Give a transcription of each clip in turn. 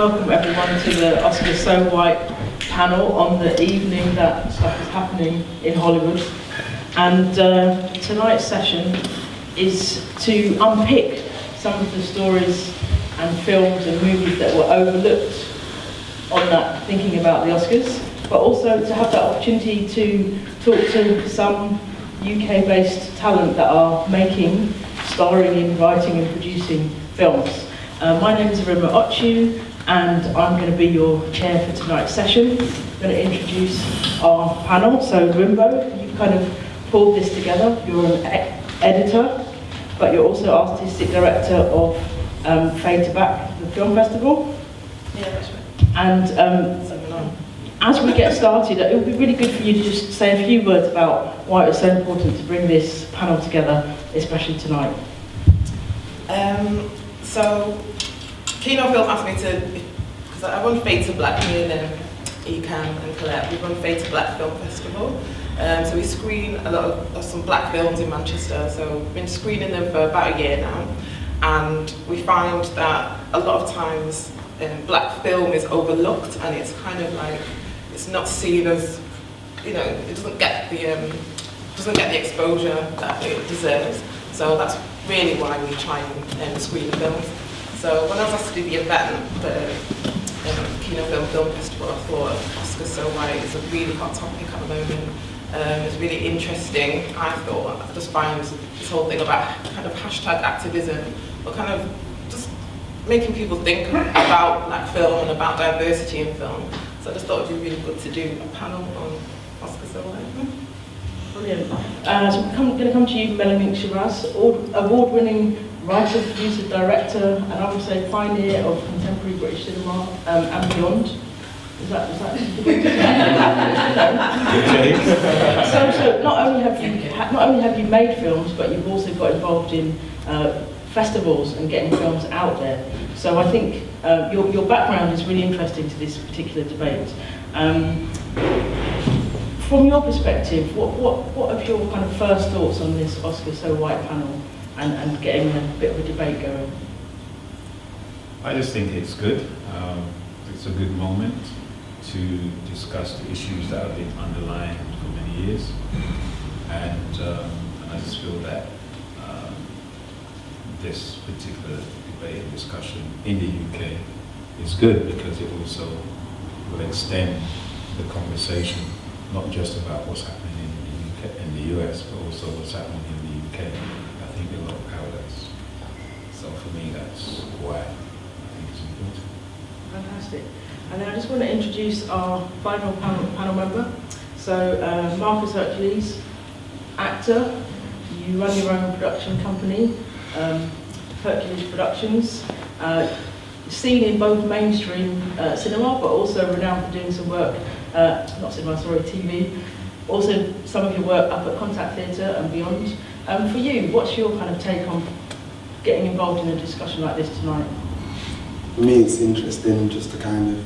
welcome everyone to the Oscar So White panel on the evening that stuff is happening in Hollywood. And tonight's session is to unpick some of the stories and films and movies that were overlooked on that thinking about the Oscars, but also to have that opportunity to talk to some UK-based talent that are making, starring in, writing and producing films. My name is Arima Ochu, and I'm going to be your chair for tonight's session. I'm going to introduce our panel. So Rimbo, you've kind of pulled this together. You're an editor, but you're also artistic director of Fade to Back, the film festival. Yeah, that's right. And as we get started, it would be really good for you to just say a few words about why it was so important to bring this panel together, especially tonight. So, Kinofilm asked me to, because I run Fade to Black here in ECAM and Colette. We run Fade to Black Film Festival. So we screen a lot of some black films in Manchester. So we've been screening them for about a year now. And we find that a lot of times black film is overlooked, and it's kind of like, it's not seen as, you know, it doesn't get the exposure that it deserves. So that's really why we try and screen the films. So when I was asked to do the event, the Kinofilm Film Festival, I thought Oscar So White is a really hot topic at the moment. It's really interesting. I thought, I just find this whole thing about kind of hashtag activism, but kind of just making people think about black film and about diversity in film. So I just thought it would be really good to do a panel on Oscar So White. Brilliant. So I'm going to come to you, Melanie Shiraz, award-winning writer, producer, director, and I would say pioneer of contemporary British cinema and beyond. Is that so not only have you made films, but you've also got involved in festivals and getting films out there. So I think your background is really interesting to this particular debate. From your perspective, what are your kind of first thoughts on this Oscar So White panel and getting a bit of a debate going? I just think it's good. It's a good moment to discuss the issues that have been underlying for many years. And I just feel that this particular debate and discussion in the UK is good because it also will extend the conversation, not just about what's happening in the US, but also what's happening in the UK. I think there are a lot of parallels. So for me, that's why I think it's important. Fantastic. And then I just want to introduce our final panel member. So Marcus Hercules, actor. You run your own production company, Hercules Productions. Seen in both mainstream cinema, but also renowned for doing some work, not cinema, sorry, TV. Also, some of your work up at Contact Theatre and beyond. For you, what's your kind of take on getting involved in a discussion like this tonight? For me, it's interesting just to kind of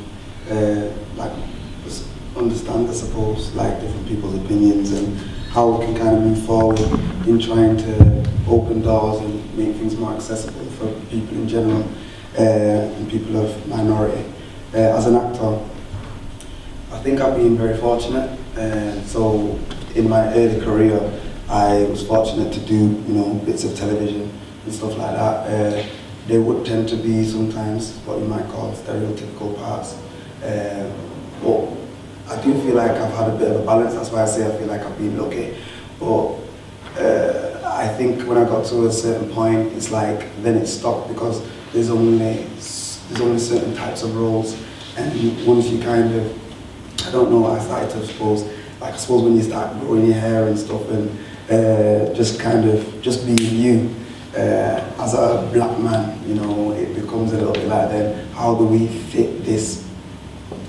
just understand, I suppose, like different people's opinions and how we can kind of move forward in trying to open doors and make things more accessible for people in general. And people of minority. As an actor, I think I've been very fortunate. So in my early career, I was fortunate to do, bits of television and stuff like that. They would tend to be sometimes what you might call stereotypical parts. But I do feel like I've had a bit of a balance. That's why I say I feel like I've been lucky. But I think when I got to a certain point, it's like then it stopped because there's only certain types of roles, and once you kind of, I don't know, I started to suppose when you start growing your hair and stuff and just being you as a black man, it becomes a little bit like then how do we fit this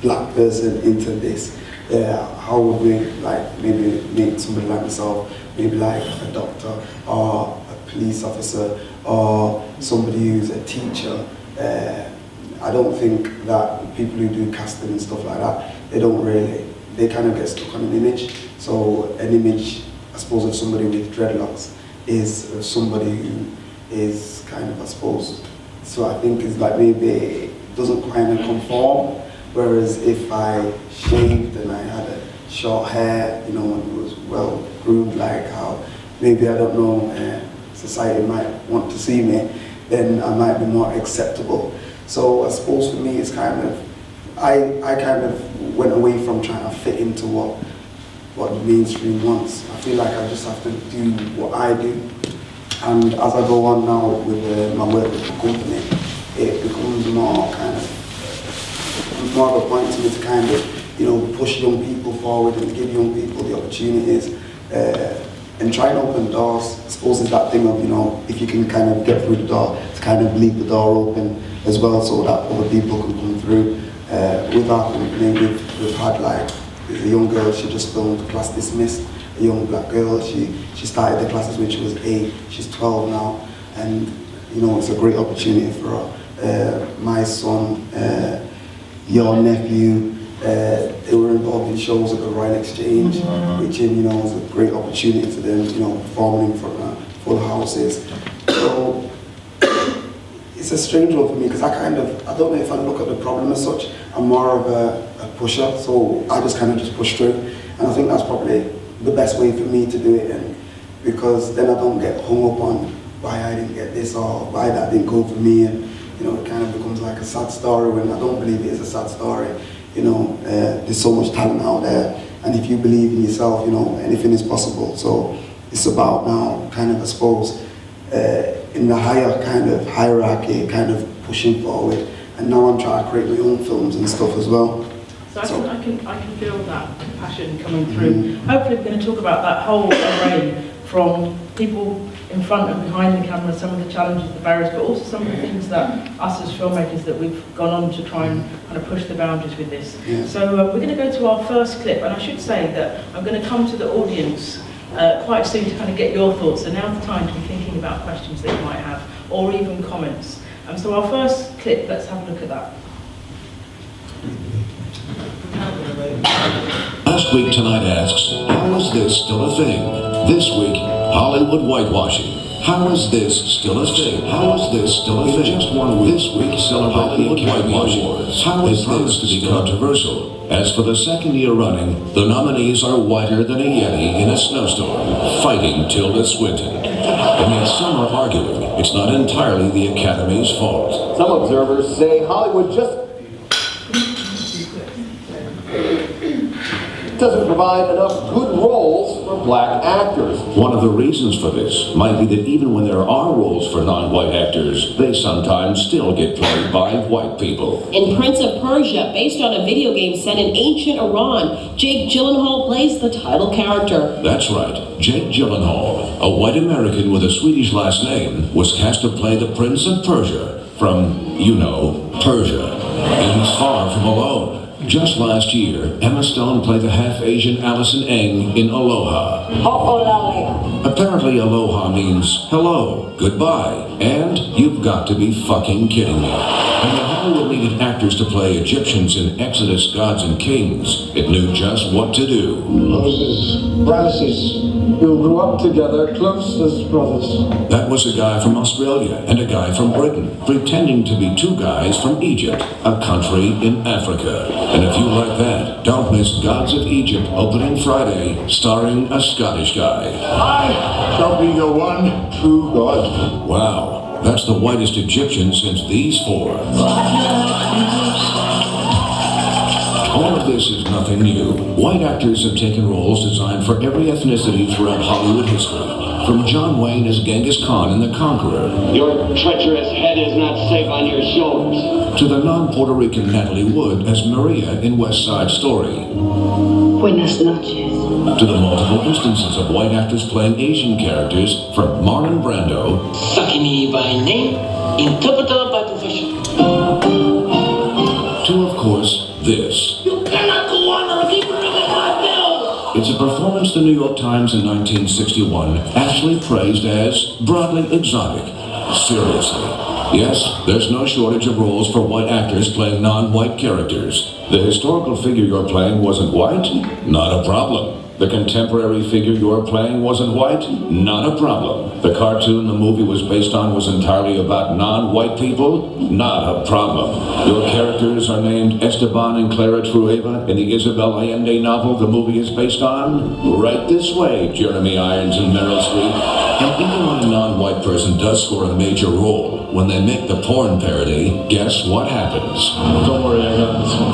black person into this? How would we maybe make somebody like myself, maybe like a doctor or a police officer or somebody who's a teacher? I don't think that people who do casting and stuff like that, they kind of get stuck on an image. So an image, I suppose, of somebody with dreadlocks is somebody who is kind of, I suppose, so I think it's like maybe doesn't kind of conform. Whereas if I shaved and I had a short hair, you know, and it was well groomed, like how maybe, I don't know, society might want to see me, then I might be more acceptable. So I suppose for me it's kind of, I kind of went away from trying to fit into what the mainstream wants. I feel like I just have to do what I do. And as I go on now with my work with the company, it becomes more kind of, more of a point to me to kind of, you know, push young people forward and give young people the opportunities and try and open doors. I suppose it's that thing of, you know, if you can kind of get through the door, to kind of leave the door open as well so that other people can come through. With our company, we've had like, there's a young girl, she just filmed Class Dismissed, a young black girl, she started the classes when she was 8, she's 12 now, and you know, it's a great opportunity for her. My son, your nephew, they were involved in shows at the Royal Exchange, which, you know, was a great opportunity for them, you know, performing in front of full houses. So it's a strange one for me because I don't know if I look at the problem as such. I'm more of a pusher, so I just kind of just push through, and I think that's probably the best way for me to do it, and because then I don't get hung up on why I didn't get this or why that didn't go for me, and you know, it kind of becomes like a sad story when I don't believe it is a sad story. You know, there's so much talent out there, and if you believe in yourself, you know, anything is possible. So it's about now kind of, I suppose, in the higher kind of hierarchy, kind of pushing forward. And now I'm trying to create my own films and stuff as well. So I can feel that passion coming through. Hopefully we're going to talk about that whole array, from people in front and behind the camera, some of the challenges, the barriers, but also some of the things that us as filmmakers that we've gone on to try and kind of push the boundaries with this. Yeah. So we're going to go to our first clip, and I should say that I'm going to come to the audience quite soon to kind of get your thoughts. So now's the time to be thinking about questions that you might have, or even comments. So our first clip, let's have a look at that. Last week Tonight asks, how is this still a thing? This week, Hollywood whitewashing. How is this still a thing? How is this still a thing? Just 1 week. This week, celebrating whitewashing. How is this to be controversial? As for the second year running, the nominees are whiter than a Yeti in a snowstorm, fighting Tilda Swinton. And yet some are arguing it's not entirely the Academy's fault. Some observers say Hollywood just doesn't provide enough good roles for black actors. One of the reasons for this might be that even when there are roles for non-white actors, they sometimes still get played by white people. In Prince of Persia, based on a video game set in ancient Iran, Jake Gyllenhaal plays the title character. That's right, Jake Gyllenhaal, a white American with a Swedish last name, was cast to play the Prince of Persia from, you know, Persia. And he's far from alone. Just last year, Emma Stone played the half-Asian Allison Eng in Aloha. Apparently Aloha means hello, goodbye, and you've got to be fucking kidding me. And when Hollywood needed actors to play Egyptians in Exodus, Gods and Kings, it knew just what to do. Moses, Ramesses, you grew up together, close as brothers. That was a guy from Australia and a guy from Britain, pretending to be two guys from Egypt, a country in Africa. And if you like that, don't miss Gods of Egypt opening Friday, starring a Scottish guy. I shall be the one true God. Wow, that's the whitest Egyptian since these four. All of this is nothing new. White actors have taken roles designed for every ethnicity throughout Hollywood history. From John Wayne as Genghis Khan in The Conqueror. Your treacherous head is not safe on your shoulders. To the non-Puerto Rican Natalie Wood as Maria in West Side Story. Buenas noches. To the multiple instances of white actors playing Asian characters, from Marlon Brando. Sakini by name, interpreter by profession. To, of course, this. You cannot go on or keep reading my bill. It's a performance the New York Times in 1961 actually praised as broadly exotic. Seriously. Yes, there's no shortage of roles for white actors playing non-white characters. The historical figure you're playing wasn't white? Not a problem. The contemporary figure you're playing wasn't white? Not a problem. The cartoon the movie was based on was entirely about non-white people? Not a problem. Your characters are named Esteban and Clara Trueba in the Isabel Allende novel the movie is based on? Right this way, Jeremy Irons and Meryl Streep. And even when a non-white person does score a major role, when they make the porn parody, guess what happens? Don't worry, I got this one.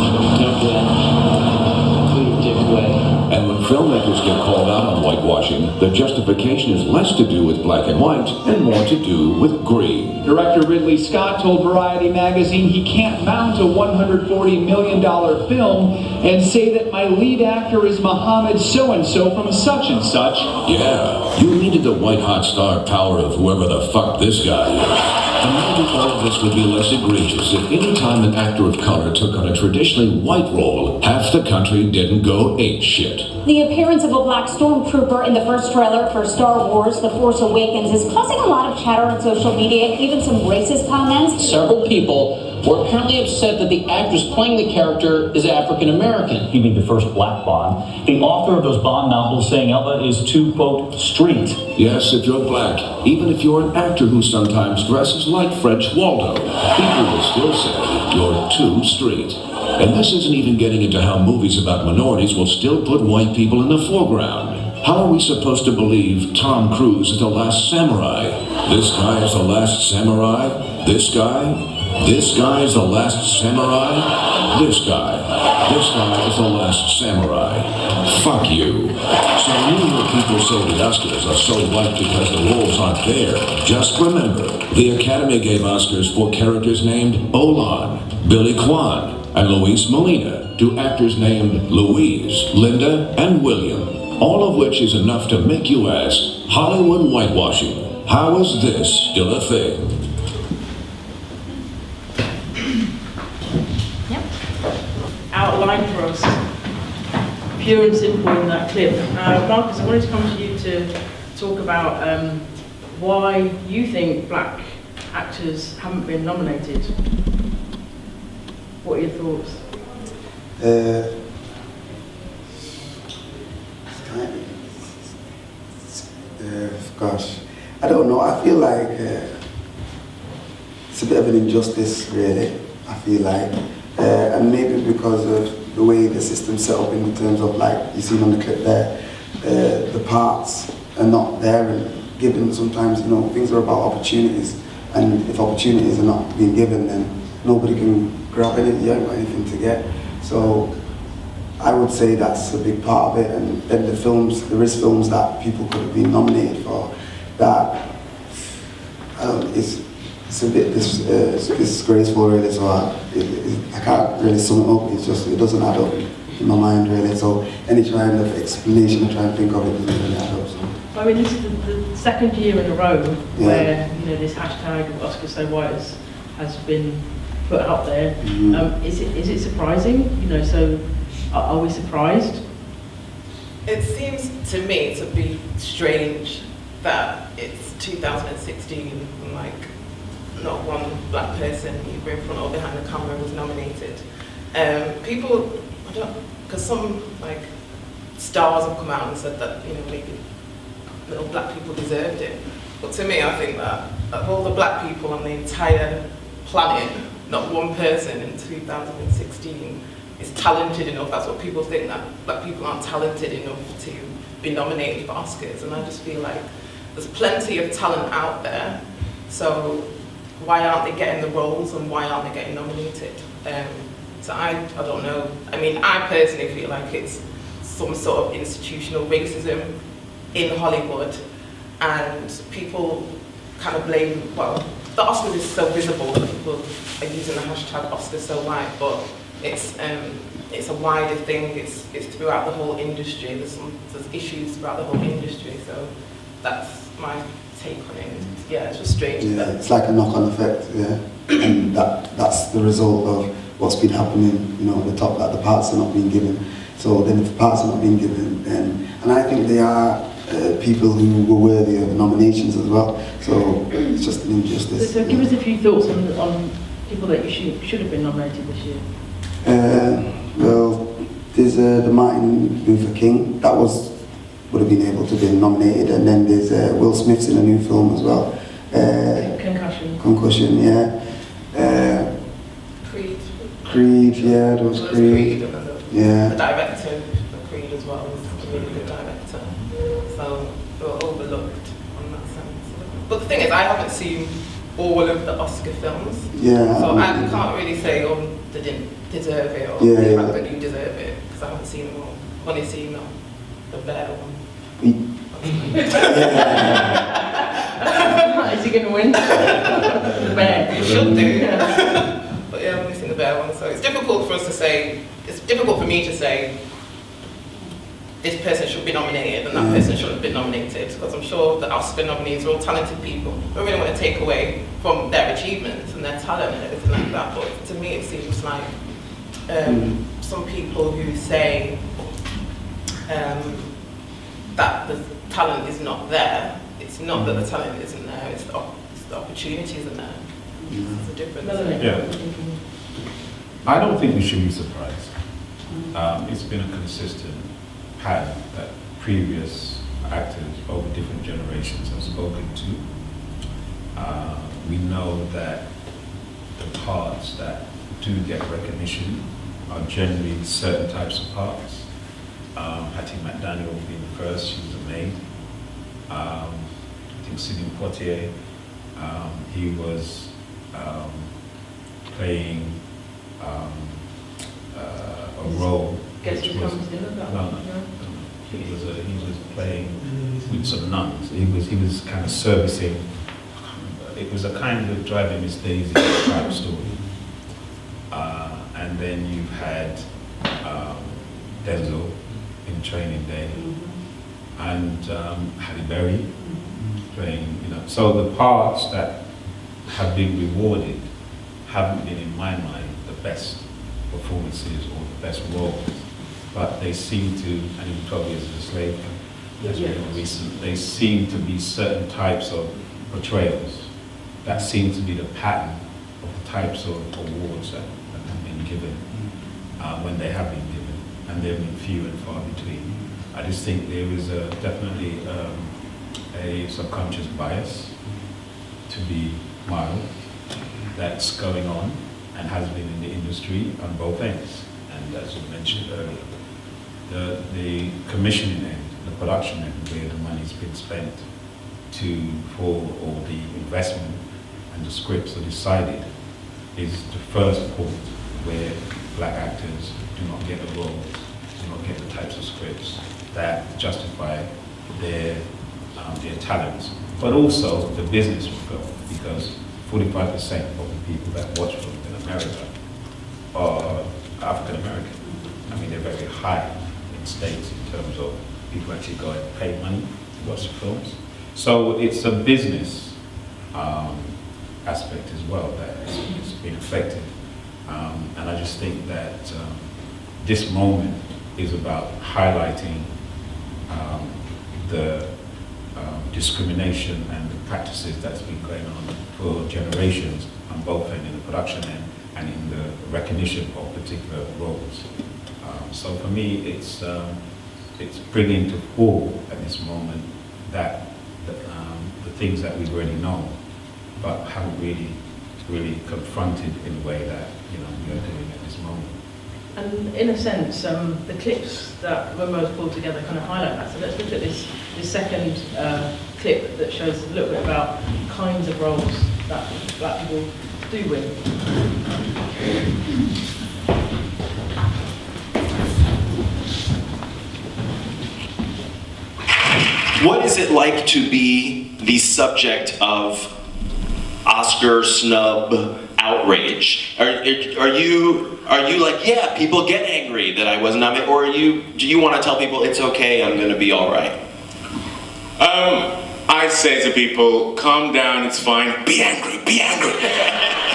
Please, Dick Way. And when filmmakers get called out on whitewashing, the justification is less to do with black and white and more to do with greed. Director Ridley Scott told Variety magazine he can't mount a $140 million film and say that my lead actor is Mohammed so-and-so from such and such. Yeah, you needed the white-hot star power of whoever the fuck this guy is. And maybe all of this would be less egregious if any time an actor of color took on a traditionally white role, half the country didn't go ape shit. The appearance of a black stormtrooper in the first trailer for Star Wars The Force Awakens is causing a lot of chatter on social media, even some racist comments. Several people were apparently upset that the actress playing the character is African American. He made the first black Bond. The author of those Bond novels saying Ella is too, quote, street. Yes, if you're black, even if you're an actor who sometimes dresses like French Waldo, people will still say you're too street. And this isn't even getting into how movies about minorities will still put white people in the foreground. How are we supposed to believe Tom Cruise is the last samurai? This guy is the last samurai? This guy? This guy is the last samurai? This guy is the last samurai. Fuck you. So when you hear people say the Oscars are so white because the roles aren't there, just remember, the Academy gave Oscars for characters named Olan, Billy Kwan, and Luis Molina to actors named Louise, Linda, and William, all of which is enough to make you ask, Hollywood whitewashing, how is this still a thing? Outline for us, pure and simple in that clip. Marcus, I wanted to come to you to talk about why you think black actors haven't been nominated. What are your thoughts? Gosh, I don't know. I feel like it's a bit of an injustice, really. I feel like. And maybe because of the way the system's set up in terms of, like you seen on the clip there, the parts are not there and given. Sometimes, you know, things are about opportunities, and if opportunities are not being given, then nobody can grab anything. You haven't got anything to get. So I would say that's a big part of it. And then the films, there is films that people could have been nominated for that it's a bit disgraceful, really. So I can't really sum it up. It's just, it doesn't add up in my mind, really. So any kind of explanation I try and think of it doesn't really add up. So. I mean, this is the second year in a row where, you know, this hashtag Oscar So White has been put out there. Mm-hmm. Is it surprising? You know, so are we surprised? It seems to me to be strange that it's 2016 and like not one black person, either in front or behind the camera, was nominated. People, I don't, because some like stars have come out and said that, you know, maybe little black people deserved it. But to me, I think that of all the black people on the entire planet, not one person in 2016 is talented enough. That's what people think, that black people aren't talented enough to be nominated for Oscars. And I just feel like there's plenty of talent out there. So why aren't they getting the roles and why aren't they getting nominated? So I don't know. I mean, I personally feel like it's some sort of institutional racism in Hollywood, and people kind of blame, well, the Oscars is so visible that people are using the hashtag Oscar So White, but it's a wider thing. It's throughout the whole industry. There's issues throughout the whole industry. So that's my take on it. Yeah, it's just strange. Yeah, it's like a knock-on effect. Yeah, and that's the result of what's been happening. You know, at the top, that the parts are not being given. So then, if the parts are not being given, then, and I think they are people who were worthy of nominations as well. So it's just an injustice. So give us a few thoughts on people that you should have been nominated this year. Well, there's the Martin Luther King. That was would have been able to be nominated. And then there's Will Smith's in a new film as well. Concussion. Concussion, yeah. Creed, yeah, there was Creed. Yeah. The director of Creed as well was a really good director. So they were overlooked on that sense. But the thing is, I haven't seen all of the Oscar films. Yeah. So I can't really say, oh, they didn't deserve it, or they do deserve it, because I haven't seen them all. I've only seen the Bear one. Is he going to win? The Bear. You should do. But yeah, I've only seen the Bear one, so it's difficult for us to say, it's difficult for me to say this person should be nominated and that person shouldn't be nominated, because I'm sure the Oscar nominees are all talented people. I don't really want to take away from their achievements and their talent and everything like that, but to me it seems like some people who say that the talent is not there. It's not that the talent isn't there, it's the opportunities isn't there. There's a difference. Yeah. I don't think we should be surprised. It's been a consistent pattern that previous actors over different generations have spoken to. We know that the parts that do get recognition are generally certain types of parts. Hattie McDaniel being the first, she was a maid. I think Sidney Poitier, he was playing a role which was he was playing with some nuns. He was kind of servicing. It was a kind of Driving Miss Daisy type story. And then you've had Denzel in Training Day, and Halle Berry playing. So the parts that have been rewarded haven't been, in my mind, the best performances or the best roles, but they seem to, and in 12 Years as a Slave, that's been recent, they seem to be certain types of portrayals that seem to be the pattern of the types of awards that have been given when they have been given, and they've been few and far between. I just think there is definitely a subconscious bias, to be mild, that's going on and has been in the industry on both ends. And as you mentioned earlier, the commissioning end, the production end, where the money's been spent for all the investment and the scripts are decided, is the first point where black actors do not get the roles, do not get the types of scripts that justify their talents, but also the business of film, because 45% of the people that watch film in America are African American. I mean, they're very high in states in terms of people actually go and pay money to watch the films. So it's a business aspect as well that has been affected. And I just think that this moment is about highlighting the discrimination and the practices that's been going on for generations on both ends, in the production end and in the recognition of particular roles. So for me, it's bringing to fore at this moment that the things that we've already known, but haven't really confronted in the way that we are doing at this moment. And in a sense, the clips that were most pulled together kind of highlight that. So let's look at this second clip that shows a little bit about kinds of roles that black people do win. What is it like to be the subject of Oscar snub outrage? Are you like, yeah, people get angry that I wasn't nominated, or do you want to tell people it's okay, I'm going to be all right? I say to people, calm down, it's fine, be angry, be angry.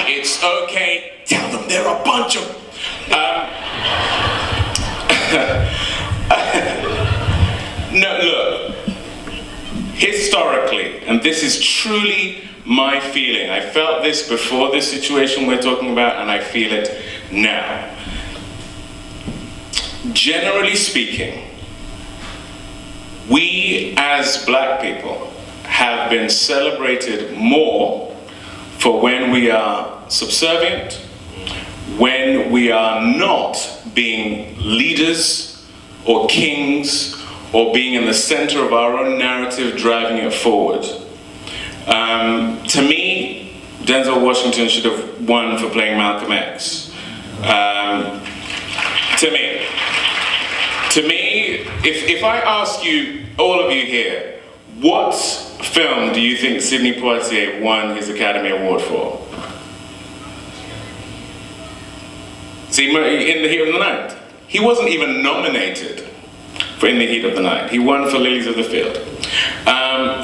It's okay, tell them they're a bunch of... No, look, historically, and this is truly my feeling, I felt this before this situation we're talking about, and I feel it now. Generally speaking, We as black people have been celebrated more for when we are subservient, when we are not being leaders or kings or being in the center of our own narrative driving it forward. To me, Denzel Washington should have won for playing Malcolm X. To me, if I ask you, all of you here, what film do you think Sidney Poitier won his Academy Award for? See, In the Heat of the Night. He wasn't even nominated for In the Heat of the Night. He won for Lilies of the Field.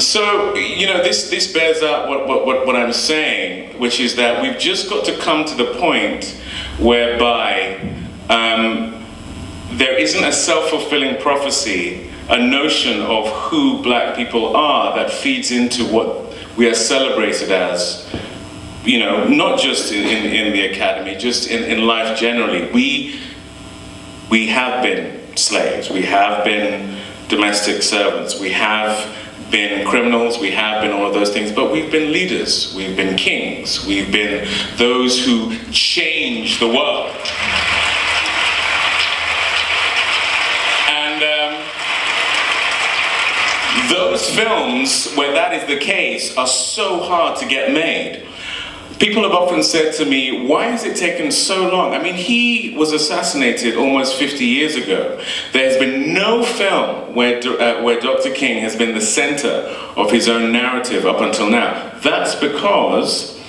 So, you know, this bears out what I'm saying, which is that we've just got to come to the point whereby there isn't a self-fulfilling prophecy, a notion of who black people are that feeds into what we are celebrated as, you know, not just in the academy, just in life generally. We have been slaves, we have been domestic servants, we have been criminals, we have been all of those things, but we've been leaders, we've been kings, we've been those who change the world. Those films where that is the case are so hard to get made. People have often said to me, why has it taken so long? I mean, he was assassinated almost 50 years ago. There has been no film where Dr. King has been the center of his own narrative up until now. That's because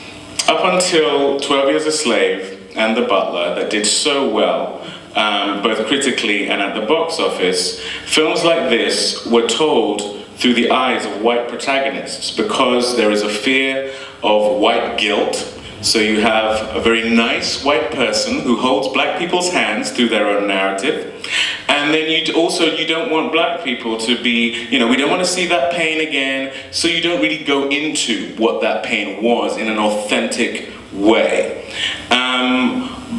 up until 12 Years a Slave and The Butler, that did so well, both critically and at the box office, films like this were told through the eyes of white protagonists because there is a fear of white guilt. So you have a very nice white person who holds black people's hands through their own narrative. And then you don't want black people to be, you know, we don't want to see that pain again, so you don't really go into what that pain was in an authentic way.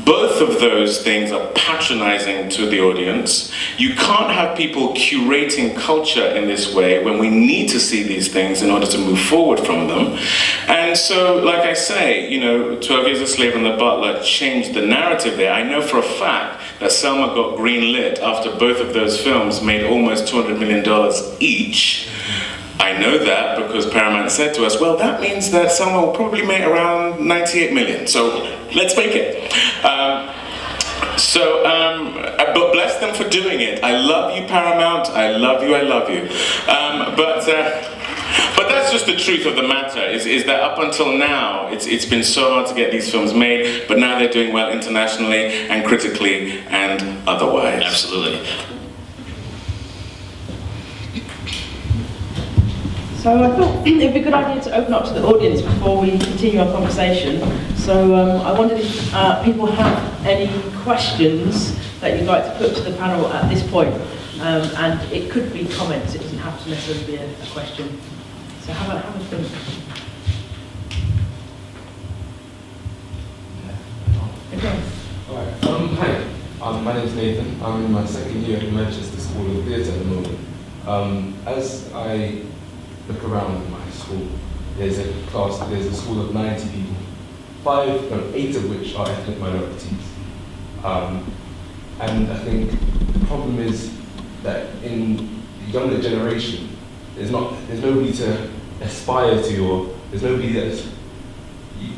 Both of those things are patronizing to the audience. You can't have people curating culture in this way when we need to see these things in order to move forward from them. And so, like I say, you know, 12 Years a Slave and The Butler changed the narrative there. I know for a fact that Selma got greenlit after both of those films made almost $200 million each. I know that because Paramount said to us, well, that means that Selma will probably make around 98 million, so let's make it. But bless them for doing it. I love you, Paramount. I love you, I love you. But that's just the truth of the matter, is that up until now, it's been so hard to get these films made, but now they're doing well internationally and critically and otherwise. Absolutely. So I thought it'd be a good idea to open up to the audience before we continue our conversation. So I wondered if people have any questions that you'd like to put to the panel at this point. And it could be comments, it doesn't have to necessarily be a question. So have a think. Okay. Alright, hi, my name is Nathan. I'm in my second year at Manchester School of Theatre at the moment. As I look around in my school, there's a school of 90 people, 8 of which are ethnic minorities. And I think the problem is that in the younger generation, there's nobody to aspire to, or there's nobody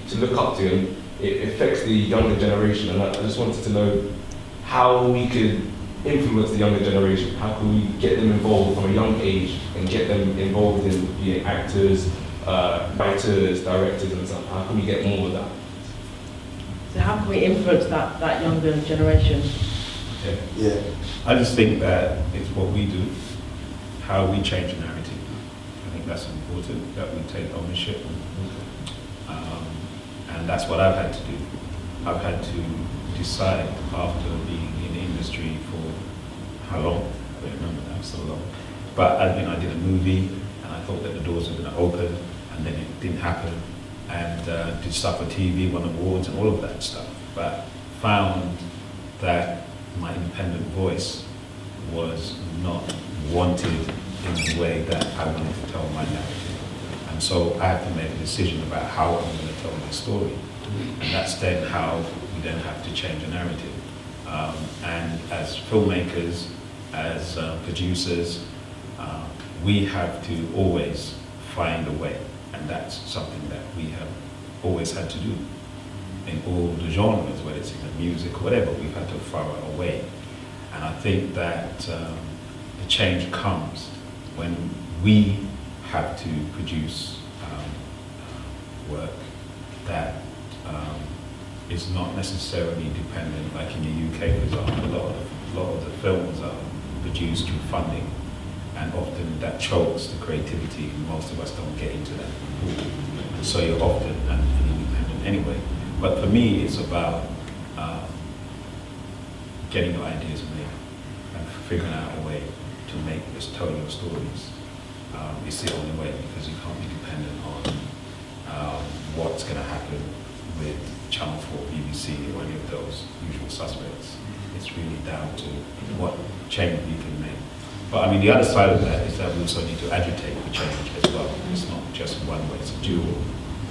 to look up to, and it affects the younger generation. And I just wanted to know how we could influence the younger generation. How can we get them involved from a young age and get them involved in being actors, writers, directors, and stuff? How can we get more of that? So how can we influence that younger generation? Yeah. I just think that it's what we do, how we change the narrative. I think that's important, that we take ownership. And that's what I've had to do. I've had to decide after being in the industry for how long? I don't remember now, so long. But I did a movie, and I thought that the doors were going to open, and then it didn't happen. And did stuff for TV, won awards, and all of that stuff. But found that my independent voice was not wanted in the way that I wanted to tell my narrative. And so I have to make a decision about how I'm going to tell my story. And that's then how we then have to change a narrative. And as filmmakers, as producers, we have to always find a way. And that's something that we have always had to do. In all the genres, whether it's in the music or whatever, we've had to find a way. And I think that the change comes when we have to produce work that is not necessarily dependent, like in the UK, for example, a lot of the films are produced through funding, and often that chokes the creativity, and most of us don't get into that. And so you're often independent anyway. But for me, it's about getting your ideas made and figuring out a way to make this, tell your stories. It's the only way, because you can't be dependent on what's going to happen with Channel 4, BBC, or any of those usual suspects. It's really down to what change we can make. But I mean, the other side of that is that we also need to agitate for change as well. It's not just one way, it's a dual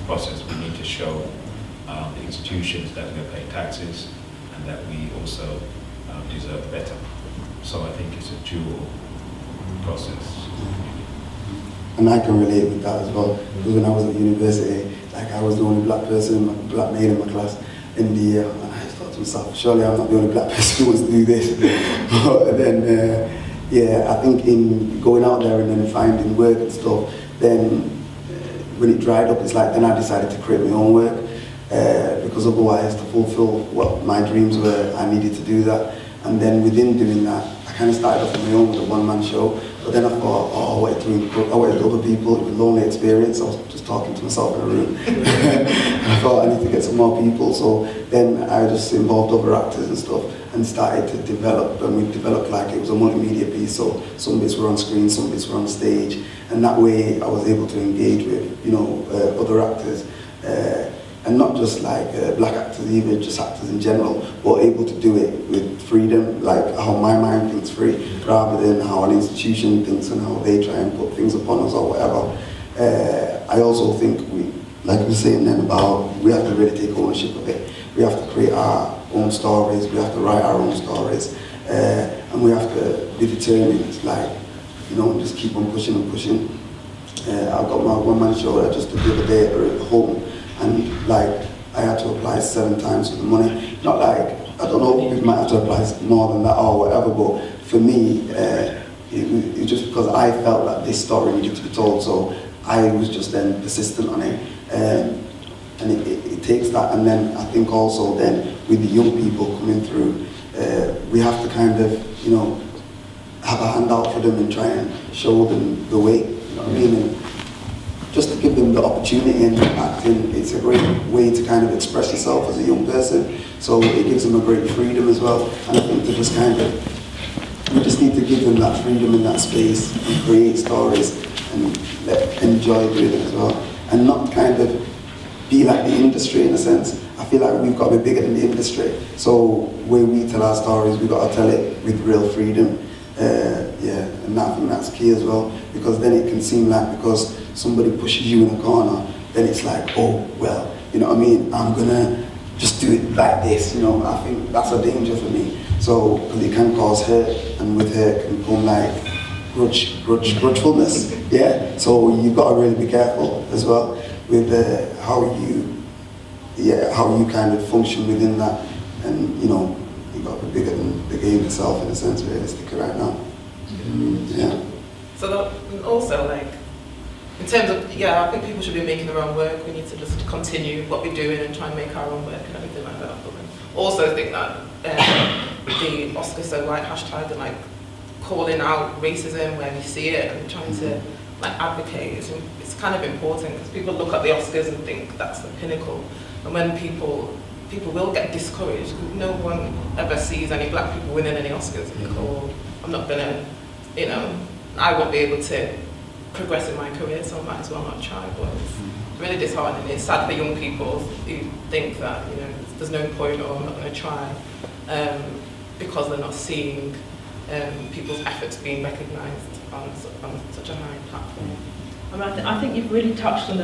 process. We need to show the institutions that we pay taxes and that we also deserve better. So I think it's a dual process. And I can relate with that as well. Because when I was at university, like I was the only black person, black male in my class in the year, and I just thought to myself, surely I'm not the only black person who wants to do this. But then, yeah, I think in going out there and then finding work and stuff, then when it dried up, it's like then I decided to create my own work. Because otherwise, to fulfill what my dreams were, I needed to do that. And then within doing that, I kind of started off on my own with a one-man show. But then I thought, I wanted to other people. It was a lonely experience. I was just talking to myself in a room. And I thought I need to get some more people. So then I just involved other actors and stuff and started to develop. And we developed like it was a multimedia piece. So some bits were on screen, some bits were on stage. And that way I was able to engage with, other actors. And not just like black actors, even just actors in general, but able to do it with freedom, like how my mind thinks free, rather than how an institution thinks and how they try and put things upon us or whatever. I also think like we were saying then about, we have to really take ownership of it. We have to create our own stories, we have to write our own stories, and we have to be determined, like, just keep on pushing and pushing. I've got my one-man show that just the other day at home. And like, I had to apply 7 times for the money. Not like, I don't know, people might have to apply more than that or whatever, but for me, it was just because I felt that this story needed to be told, so I was just then persistent on it. And it takes that, and then I think also then with the young people coming through, we have to kind of, have a hand out for them and try and show them the way, you know what I mean? And just to give them the opportunity in acting, it's a great way to kind of express yourself as a young person. So it gives them a great freedom as well. And I think to just we just need to give them that freedom in that space and create stories and enjoy doing it as well. And not kind of be like the industry in a sense. I feel like we've got to be bigger than the industry. So when we tell our stories, we've got to tell it with real freedom. And I think that's key as well, because then it can seem like because somebody pushes you in a corner, then it's like, oh, well, you know what I mean, I'm gonna just do it like this, I think that's a danger for me. So, because it can cause hurt, and with hurt can come like grudgefulness, yeah? So you've got to really be careful as well with how you kind of function within that, and you've got to be bigger than the game itself in a sense, realistically right now. Yeah. So also, like, in terms of, I think people should be making their own work. We need to just continue what we're doing and try and make our own work and everything like that. But also think that the Oscar So White hashtag and like calling out racism where we see it and trying to like advocate, it's kind of important, because people look at the Oscars and think that's the pinnacle. And when people will get discouraged, no one ever sees any black people winning any Oscars and think, oh, I'm not gonna, I won't be able to progress in my career, so I might as well not try. But it's really disheartening. It's sad for young people who think that there's no point, or I'm not going to try, because they're not seeing people's efforts being recognised on such a high platform. I think you've really touched on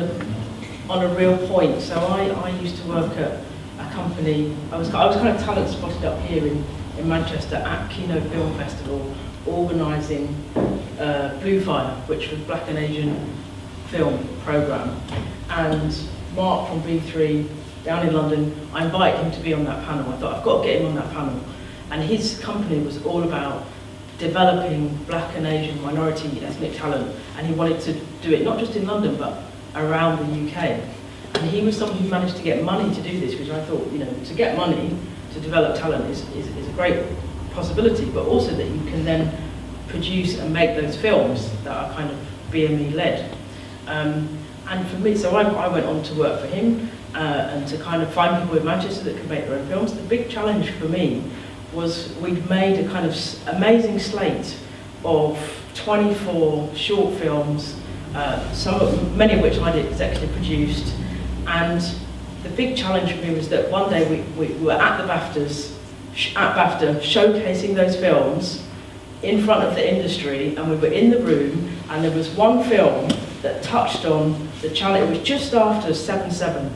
a real point. So I used to work at a company. I was kind of talent spotted up here in Manchester at Kinofilm Festival, organising Blue Fire, which was Black and Asian film programme. And Mark from B3 down in London, I invited him to be on that panel. I thought, I've got to get him on that panel. And his company was all about developing Black and Asian minority ethnic talent. And he wanted to do it not just in London, but around the UK. And he was someone who managed to get money to do this, which I thought, to get money to develop talent is a great possibility, but also that you can then produce and make those films that are kind of BME led. And for me, so I went on to work for him and to kind of find people in Manchester that could make their own films. The big challenge for me was we'd made a kind of amazing slate of 24 short films, many of which I'd executive produced. And the big challenge for me was that one day we were at the BAFTA showcasing those films in front of the industry, and we were in the room, and there was one film that touched on the challenge. It was just after 7/7,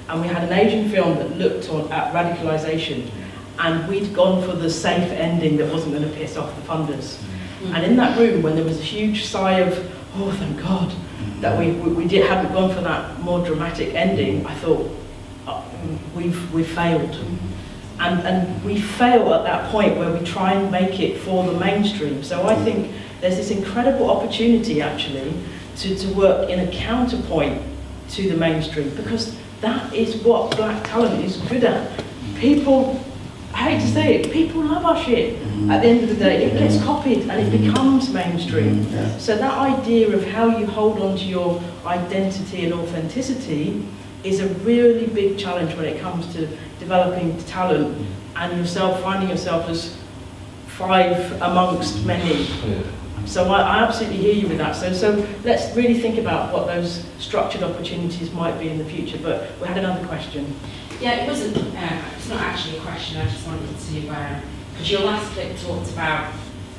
and we had an Asian film that looked at radicalisation, and we'd gone for the safe ending that wasn't going to piss off the funders. And in that room, when there was a huge sigh of, oh, thank God, that we hadn't gone for that more dramatic ending, I thought, oh, we've failed. And we fail at that point where we try and make it for the mainstream. So I think there's this incredible opportunity actually to work in a counterpoint to the mainstream, because that is what black talent is good at. People, I hate to say it, people love our shit. At the end of the day, it gets copied and it becomes mainstream. So that idea of how you hold on to your identity and authenticity is a really big challenge when it comes to developing talent and finding yourself as five amongst many. So I absolutely hear you with that. So let's really think about what those structured opportunities might be in the future. But we had another question. Yeah, it wasn't, it's not actually a question, I just wanted to, because your last clip talked about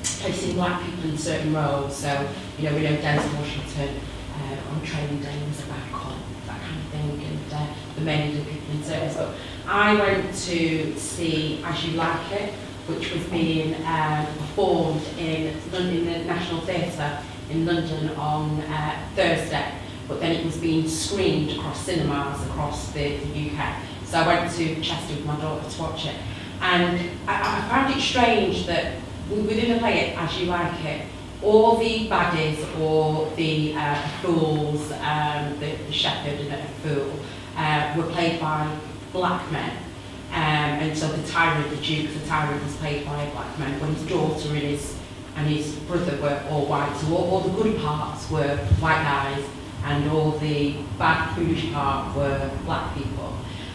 placing black people in certain roles. So, we know Denzel Washington on training day was a bad cop, that kind of thing, and the many people in service. But I went to see As You Like It, which was being performed in London, the National Theatre in London on Thursday, but then it was being screened across cinemas across the UK. So I went to Chester with my daughter to watch it, and I found it strange that within the play As You Like It, all the baddies or the fools, the shepherd and a fool, were played by black men. And so the tyrant, the duke, the tyrant was played by a black man, when his daughter and his brother were all white. So all the good parts were white guys, and all the bad, foolish part were black people.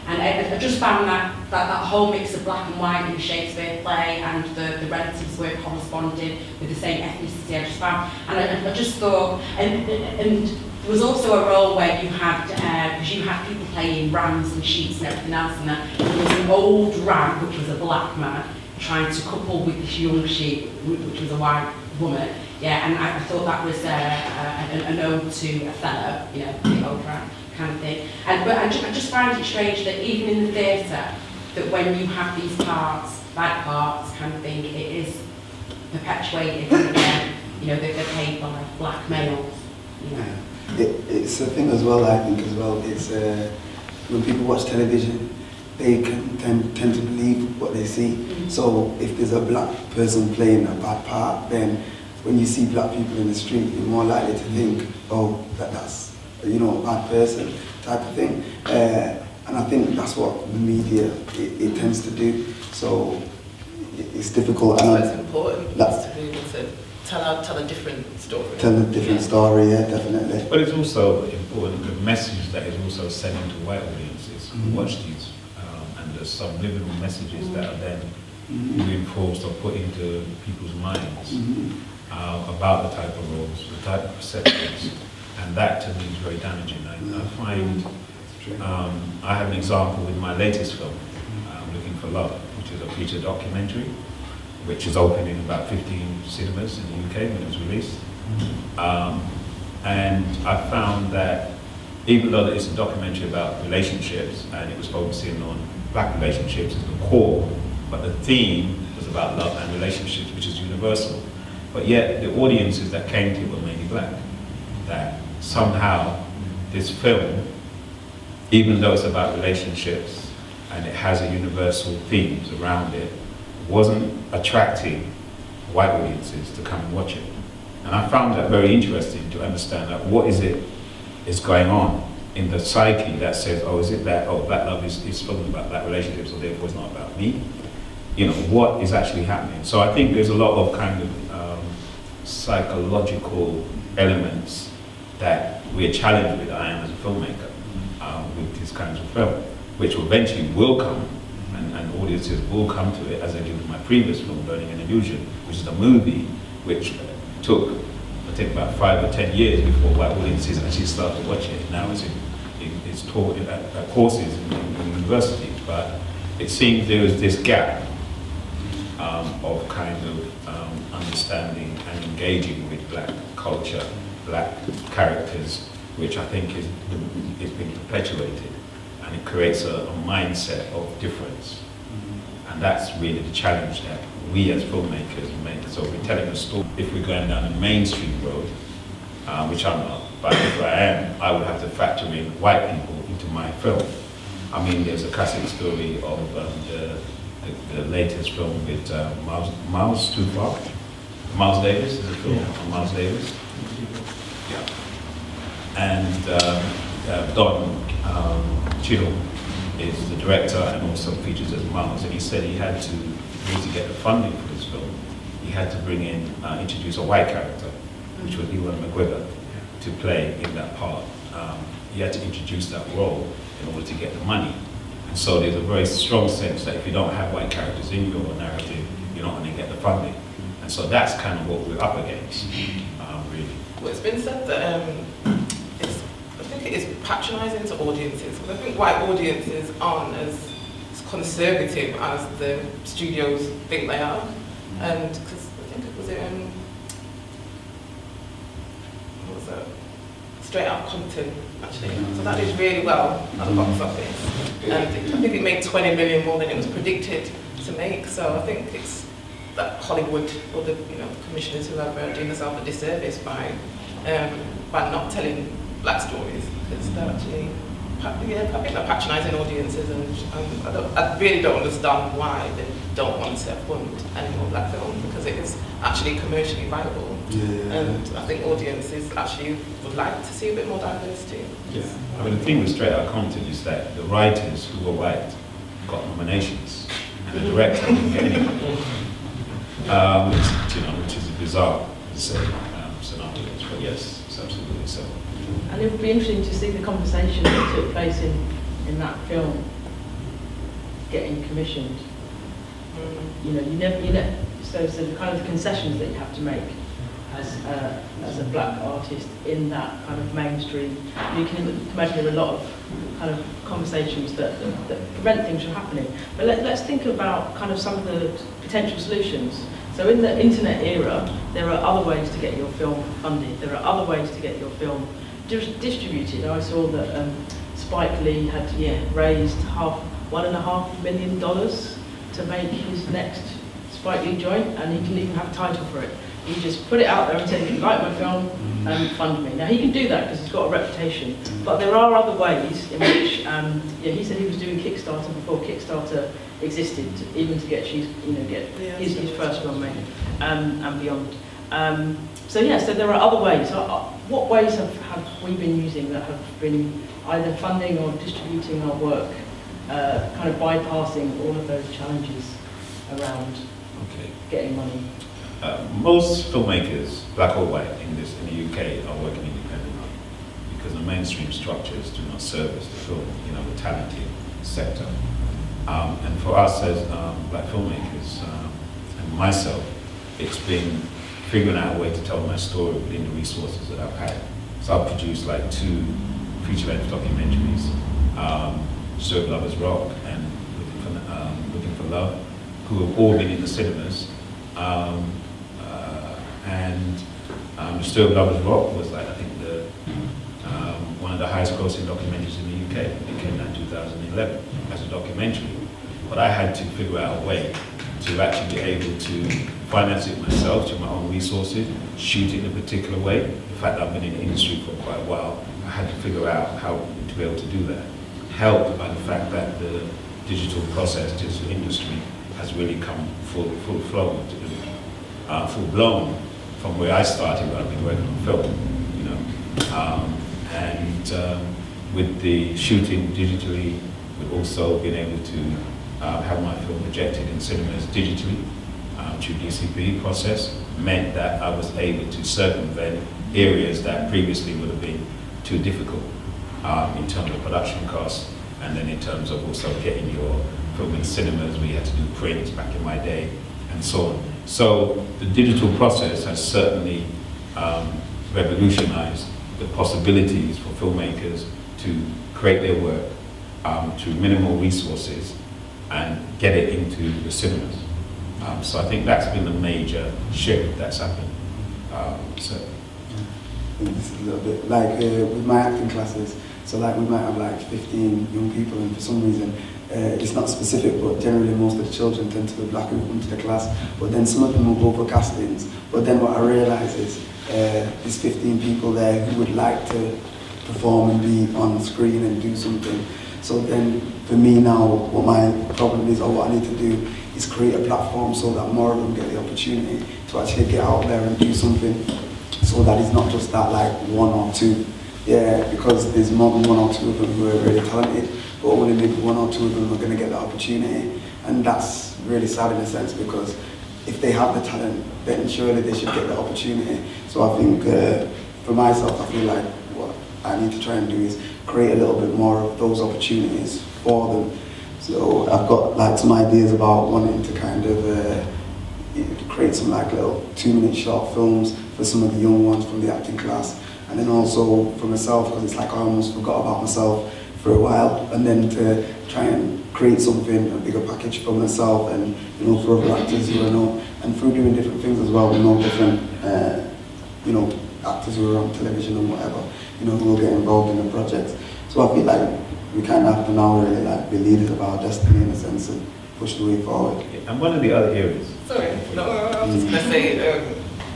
And I just found that whole mix of black and white in the Shakespeare play, and the relatives were corresponding with the same ethnicity. I just found, and I just thought, and there was also a role where you had, because you had people playing rams and sheep and everything else, and that there was an old ram, which was a black man, trying to couple with this young sheep, which was a white woman. Yeah, and I thought that was an ode to Othello, the old ram kind of thing. But I just find it strange that even in the theatre, that when you have these parts, bad parts kind of thing, it is perpetuated, and they're paid by black males. It's a thing as well, I think, as well. It's when people watch television, they can tend to believe what they see. So if there's a black person playing a bad part, then when you see black people in the street, you're more likely to think, oh, that's a bad person type of thing. And I think that's what the media, it tends to do. So it's difficult. So it's important to be able to tell a different story. Tell a different story, yeah, definitely. But it's also important, the message that is also sending to white audiences who watch these, and the subliminal messages that are then reinforced or put into people's minds about the type of roles, the type of perceptions, and that to me is very damaging. I find, I have an example with my latest film, Looking for Love, which is a feature documentary, which is open in about 15 cinemas in the UK when it was released. And I found that even though it's a documentary about relationships and it was focusing on black relationships as the core, but the theme was about love and relationships, which is universal. But yet the audiences that came to it were mainly black. That somehow this film, even though it's about relationships and it has a universal themes around it, wasn't attracting white audiences to come and watch it. And I found that very interesting to understand that what is it is going on in the psyche that says, oh, is it that, oh, black love is talking about black relationships, so therefore it's not about me? You know, what is actually happening? So I think there's a lot of kind of psychological elements that we're challenged with, I am as a filmmaker, with these kinds of film, which eventually will come, and audiences will come to it, as I did with my previous film, Learning an Illusion, which is a movie which took, I think, about 5 or 10 years before white audiences actually started watching it. Now it's taught at courses in universities, but it seems there is this gap of kind of understanding and engaging with black culture, black characters, which I think is being perpetuated, and it creates a mindset of difference. And that's really the challenge that we as filmmakers make. So we're telling a story. If we're going down a mainstream road, which I'm not, but if I am, I would have to factor in white people into my film. I mean, there's a classic story of the latest film with Miles Too Far. Miles Davis, is a film on Miles Davis. Yeah. And Don Cheadle is the director and also features as Miles. And he said he had to get the funding for this film. He had to bring in, introduce a white character, which was Ewan McGregor, to play in that part. He had to introduce that role in order to get the money. And so there's a very strong sense that if you don't have white characters in your narrative, you're not going to get the funding. And so that's kind of what we're up against, really. Well, it's been said that I think it is patronising to audiences, because I think white audiences aren't as conservative as the studios think they are. And because I think it was what was that? Straight Out Compton, actually. So that did really well at the box office. And I think it made 20 million more than it was predicted to make. So I think it's that Hollywood or the commissioners who are doing themselves a disservice by not telling black stories, because they're actually I think they're patronising audiences, and I really don't understand why they don't want to fund any more black films, because it is actually commercially viable. And I think audiences actually would like to see a bit more diversity. Yeah. I mean, the thing with Straight Outta Compton is that the writers who were white got nominations, and the director didn't get anything. Which is a bizarre scenario, but yes, it's absolutely so. And it would be interesting to see the conversation that took place in that film getting commissioned. You never. So the kind of concessions that you have to make as a black artist in that kind of mainstream. You can imagine a lot of kind of conversations that prevent things from happening. But let's think about kind of some of the potential solutions. So in the internet era, there are other ways to get your film funded. There are other ways to get your film distributed. I saw that Spike Lee had raised $1.5 million to make his next Spike Lee joint, and he didn't even have a title for it. He just put it out there and said, if you like my film, fund me. Now he can do that because he's got a reputation, but there are other ways in which, he said he was doing Kickstarter before Kickstarter existed, even to get his first film made, and beyond. So there are other ways. What ways have we been using that have been either funding or distributing our work, kind of bypassing all of those challenges around getting money? Most filmmakers, black or white, in the UK, are working independently because the mainstream structures do not service the film, the talented sector. And for us as black filmmakers, and myself, it's been figuring out a way to tell my story within the resources that I've had. So I've produced like 2 feature-length documentaries, Serve Lovers Rock and Looking for Love, who have all been in the cinemas. The Story of Lovers Rock was like, I think, one of the highest grossing documentaries in the UK. It came out in 2011 as a documentary. But I had to figure out a way to actually be able to finance it myself through my own resources, shoot it in a particular way. The fact that I've been in the industry for quite a while, I had to figure out how to be able to do that. Helped by the fact that the digital process, digital industry has really come full blown from where I started when I've been working on film, you know. With the shooting digitally, we've also been able to have my film projected in cinemas digitally through DCP process, meant that I was able to circumvent areas that previously would have been too difficult in terms of production costs, and then in terms of also getting your film in cinemas, where you had to do prints back in my day, and so on. So the digital process has certainly revolutionized the possibilities for filmmakers to create their work through minimal resources and get it into the cinemas. So I think that's been the major shift that's happened. This is a little bit like with my acting classes. So like we might have like 15 young people, and for some reason it's not specific, but generally most of the children tend to be black who come to the class. But then some of them will go for castings. But then what I realise is there's 15 people there who would like to perform and be on screen and do something. So then for me now, what my problem is, or what I need to do, is create a platform so that more of them get the opportunity to actually get out there and do something, so that it's not just that like one or two. Yeah, because there's more than one or two of them who are really talented, but only maybe one or two of them are going to get the opportunity. And that's really sad in a sense, because if they have the talent, then surely they should get the opportunity. So I think for myself, I feel like what I need to try and do is create a little bit more of those opportunities for them. So I've got like some ideas about wanting to kind of create some like little 2-minute short films for some of the young ones from the acting class. And then also for myself, because it's like I almost forgot about myself for a while, and then to try and create something, a bigger package for myself and, you know, for other actors who I know, and through doing different things as well, we know different, you know, actors who are on television and whatever, you know, who will get involved in the projects. So I feel like we kind of have to now really like be leaders of our destiny in a sense and push the way forward. And one of the other areas. Sorry, no, I was just going to say,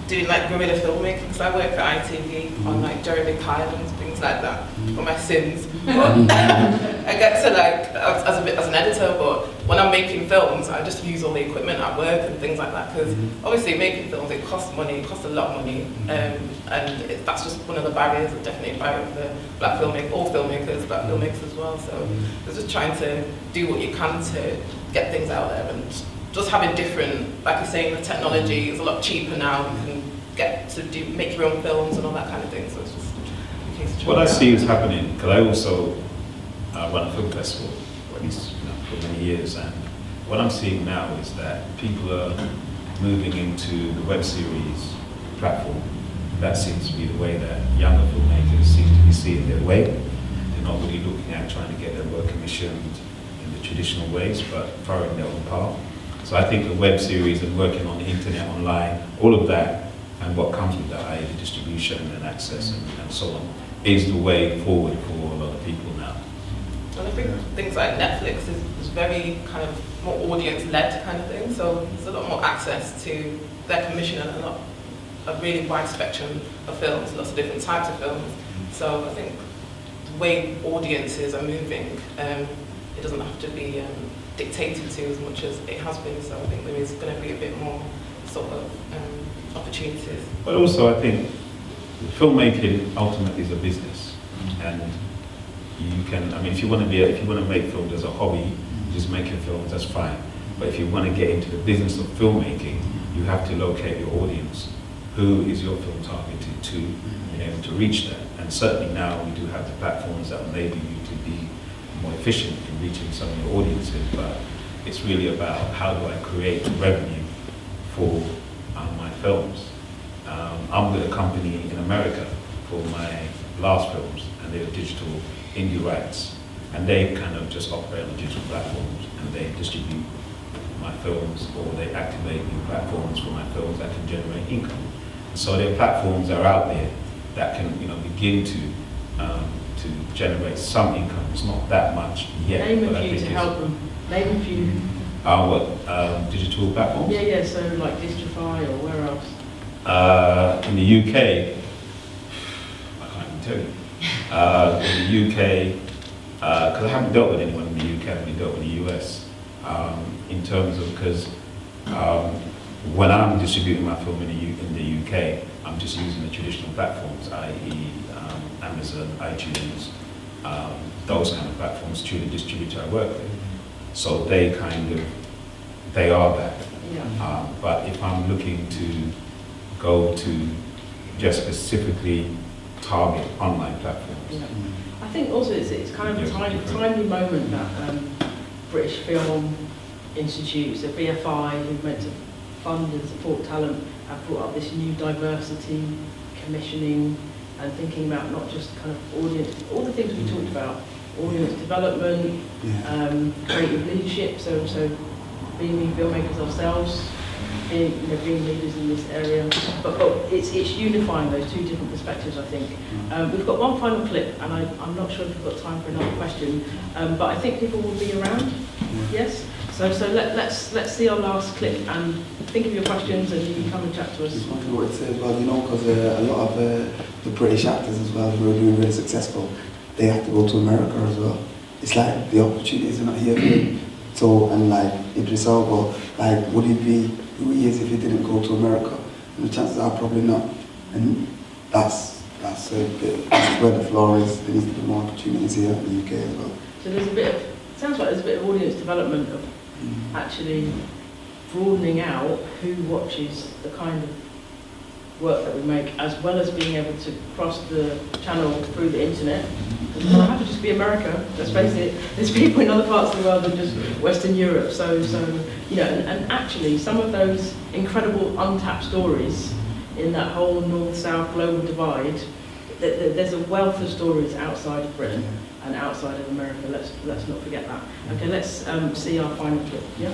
doing like guerrilla filmmaking, because I work at ITV on like Jeremy Kyle and things like that for my sins. I get to like, as an editor, but when I'm making films, I just use all the equipment at work and things like that, because obviously making films, it costs money, it costs a lot of money, that's just one of the barriers, definitely a barrier for black filmmakers, all filmmakers, black filmmakers as well. So it's just trying to do what you can to get things out there, and just having different, like you're saying, the technology is a lot cheaper now. You can get to make your own films and all that kind of thing. So it's just a case of what I see is happening, because I also run a film festival, or at least for many years, and what I'm seeing now is that people are moving into the web series platform. That seems to be the way that younger filmmakers seem to be seeing their way. They're not really looking at trying to get their work commissioned in the traditional ways, but following their own path. So I think the web series and working on the internet, online, all of that, and what comes with that, i.e. the distribution and access and so on, is the way forward for a lot of people now. And I think things like Netflix is very kind of more audience-led kind of thing, so there's a lot more access to their commission and a really wide spectrum of films, lots of different types of films. So I think the way audiences are moving, it doesn't have to be dictated to as much as it has been, so I think there is going to be a bit more sort of opportunities. But also I think filmmaking ultimately is a business, and you can, I mean, if you want to make films as a hobby, just making films, that's fine. But if you want to get into the business of filmmaking, you have to locate your audience. Who is your film targeted to, be able to reach that? And certainly now we do have the platforms that enable you to be more efficient in reaching some of your audiences, but it's really about how do I create revenue for my films. I'm with a company in America for my last films, and they're digital indie rights, and they kind of just operate on digital platforms, and they distribute my films, or they activate new platforms for my films that can generate income. So their platforms are out there that can, begin to generate some income. It's not that much yet. Name but a I few think to help them. Name a few. Digital platforms? Yeah, so like Distrify or where else? In the UK, I can't even tell you. In the UK, because I haven't dealt with anyone in the UK, I've only dealt with the US. In terms of, because when I'm distributing my film in the UK, I'm just using the traditional platforms, i.e. Amazon, iTunes, those kind of platforms through the distributor I work with. So they are that. Yeah. But if I'm looking to go to just specifically target online platforms. Yeah. I think also it's kind of a timely moment that British Film Institute, so BFI, who's meant to fund and support talent, have brought up this new diversity, commissioning, and thinking about not just kind of audience, all the things we talked about, audience development, creative leadership, so being filmmakers ourselves, being leaders in this area, but it's unifying those two different perspectives, I think. We've got one final clip, and I'm not sure if we've got time for another question, but I think people will be around. Yes. So let's see our last clip and think of your questions, and you can come and chat to us. Just wondering what to say as well, because a lot of the British actors as well who are doing really successful, they have to go to America as well. It's like the opportunities are not here for them. So, and like Idris Elba, like would he be who he is if he didn't go to America? And the chances are probably not. And that's where the flaw is. There needs to be more opportunities here in the UK as well. So sounds like there's a bit of audience development of actually broadening out who watches the kind of work that we make, as well as being able to cross the channel through the internet. It doesn't have to just be America, let's face it. There's people in other parts of the world than just Western Europe. So and actually some of those incredible untapped stories in that whole north-south global divide, there's a wealth of stories outside of Britain and outside of America. Let's not forget that. Okay, let's see our final clip. Yeah.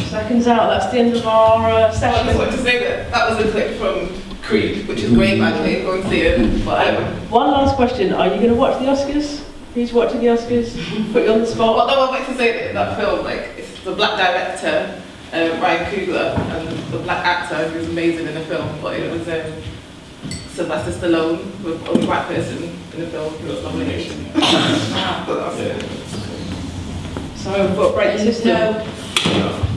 Seconds out, that's the end of our session. I just wanted to say that was a clip from Creed, which is great, by the way. Go and see it. But one last question: are you going to watch the Oscars? Who's watching the Oscars? Put you on the spot. What I wanted to say that film, it's the black director, Ryan Coogler, and the black actor who's amazing in the film. But it was Sylvester Stallone, the only white person in the film who was nominated. So we've got to break the system.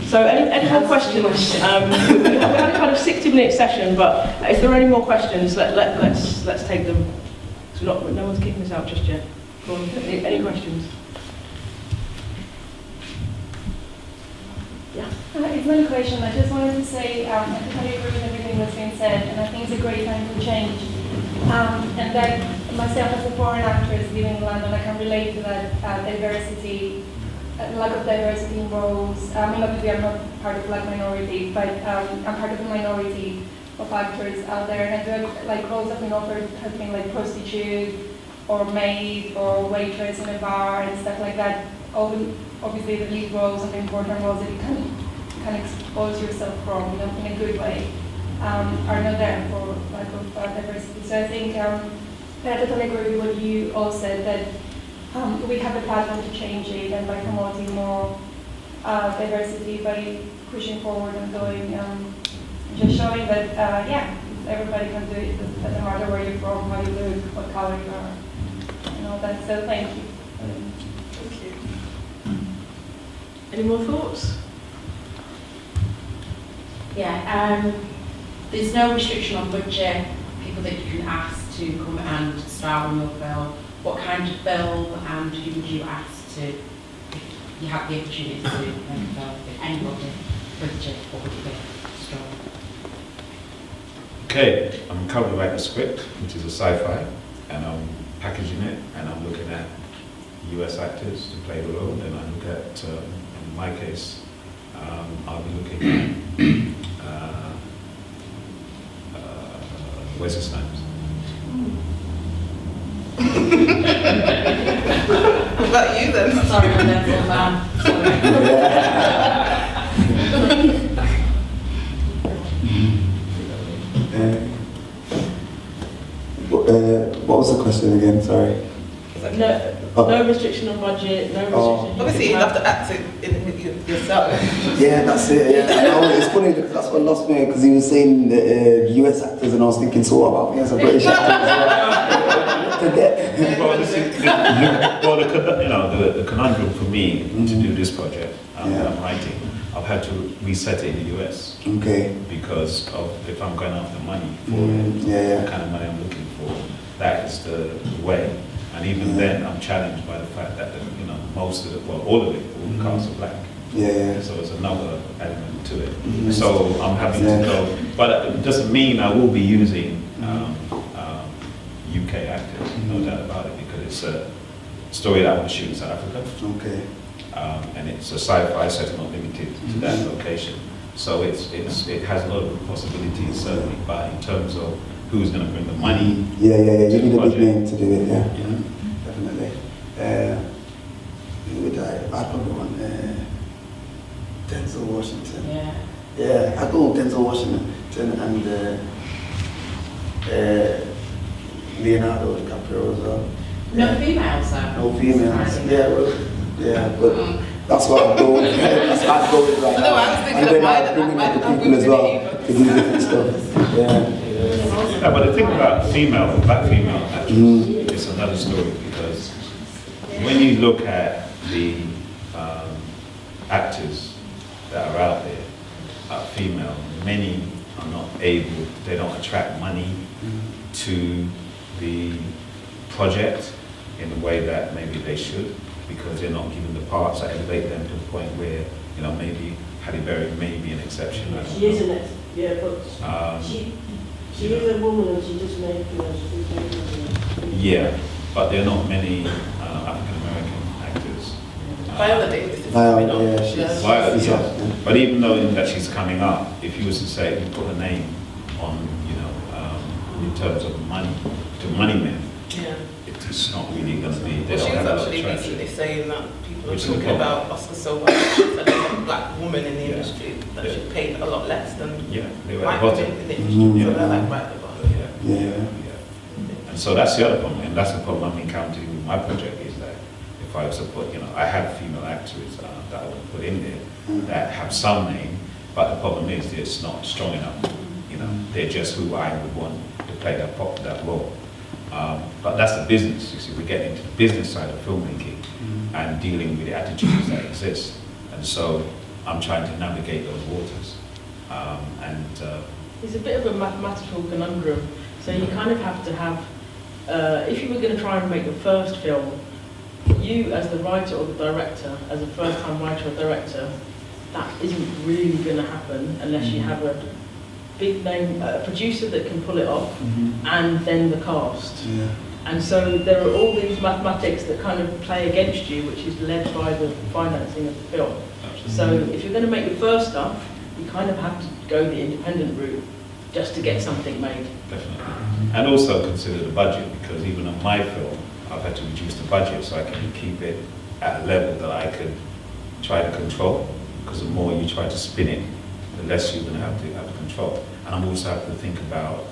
So any more questions? We had a kind of 60-minute session, but if there are any more questions, let's take them. So no one's kicking us out just yet. Go on, any questions? Yeah. It's not a question. I just wanted to say I totally agree with everything that's been said, and I think it's a great time for change. And that myself as a foreign actress living in London, I can relate to that diversity, lack of diversity in roles. I mean, obviously I'm not part of Black minority, but I'm part of the minority of actors out there, and I feel like roles have been offered have been like prostitute, or maid, or waitress in a bar, and stuff like that. Obviously the lead roles and the important roles that you can expose yourself from, in a good way, are not there for lack of diversity. So I think I totally agree with what you all said, that we have a platform to change it, and by promoting more diversity, by pushing forward and going, just showing that, everybody can do it, doesn't matter where you're from, how you look, what color you are, and all that. So thank you. Thank you. Any more thoughts? Yeah, there's no restriction on budget, people that you can ask to come and star in your film. What kind of film, and who would you ask to, if you have the opportunity to make a film, if anybody, budget, what would you be? Story. Okay, I'm currently writing a script, which is a sci-fi, and I'm packaging it, and I'm looking at US actors to play the role, and I look at, in my case, I'll be looking at Wesley Snipes. What about you then? Sorry, I'm never a fan. What was the question again? Sorry. No restriction on budget, no restriction. Obviously, you have to act it yourself. Yeah, that's it. Yeah, no, it's funny because that's what lost me, because he was saying US actors, and I was thinking, so what about me as a British actor? The conundrum for me to do this project that I'm writing, I've had to reset it in the US. Okay. Because of if I'm going after money for the kind of money I'm looking for, that is the way. And even then, I'm challenged by the fact that most of it, all of it, all the cast are black. So it's another element to it. So I'm having to go, but it doesn't mean I will be using UK actors, no doubt about it, because it's a story that I want to shoot in South Africa. Okay. And it's a sci-fi set, not limited to that location. So it has a lot of possibilities, certainly, but in terms of who's going to bring the money. You need a big name to do it, definitely. Who would I probably want Denzel Washington. I'd go with Denzel Washington and Leonardo DiCaprio as well. No females though? No females. But that's what I'd go with. That's what I'd go with right now. And then I'd bring in other people as well to do different stuff. But the thing about black female actors, it's another story, because when you look at the actors that are out there, female, many are not able, they don't attract money to the project in the way that maybe they should, because they're not given the parts that elevate them to the point where, maybe Halle Berry may be an exception. She isn't it? Yeah, but she is a woman, and she just made Yeah, but there are not many African American actors. Viola Davis. But even though that she's coming up, if you was to say, you put her name on, in terms of money, to money men, it's not really going to be. Well, she was actually recently saying that people are talking about Oscar so much that there's a black woman in the industry that should pay a lot less than white women in the industry. So they're like right at the bottom. And so that's the other problem, and that's the problem I'm encountering with my project, is that if I was to put, I have female actors that I would put in there that have some name, but the problem is it's not strong enough. They're just who I would want to play that role. But that's the business. You see, we're getting into the business side of filmmaking and dealing with the attitudes that exist. And so I'm trying to navigate those waters. It's a bit of a mathematical conundrum. So you kind of have to have, if you were going to try and make your first film, you as the writer or the director, as a first-time writer or director, that isn't really going to happen unless you have a big name, a producer that can pull it off, and then the cast. Yeah. And so there are all these mathematics that kind of play against you, which is led by the financing of the film. So if you're going to make your first stuff, you kind of have to go the independent route just to get something made. Definitely. And also consider the budget, because even on my film, I've had to reduce the budget so I can keep it at a level that I could try to control, because the more you try to spin it, the less you're going to have control. And I'm also have to think about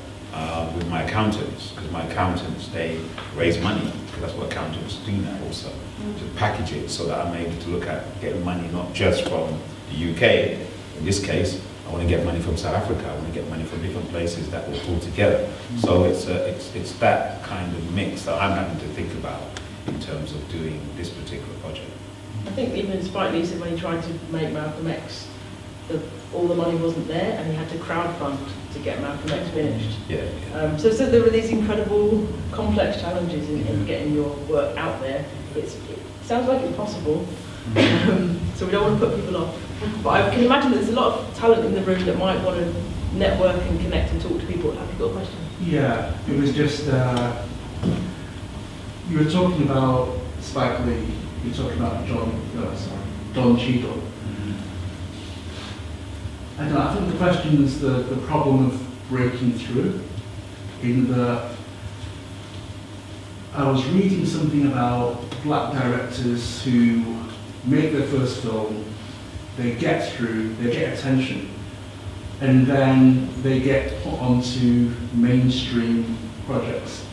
with my accountants, because my accountants, they raise money, because that's what accountants do now also, to package it so that I'm able to look at getting money not just from the UK, in this case, I want to get money from South Africa, I want to get money from different places that will pull together. So it's that kind of mix that I'm having to think about in terms of doing this particular project. I think even Spike Lee said when he tried to make Malcolm X, all the money wasn't there, and he had to crowdfund to get Malcolm X finished. Yeah. So there were these incredible, complex challenges in getting your work out there. It sounds like it's possible, so we don't want to put people off. But I can imagine there's a lot of talent in the room that might want to network and connect and talk to people. Have you got a question? Yeah, it was just, you were talking about Spike Lee, you were talking about Don Cheadle. I don't know, I think the question is the problem of breaking through, in that I was reading something about black directors who make their first film, they get through, they get attention, and then they get put onto mainstream projects.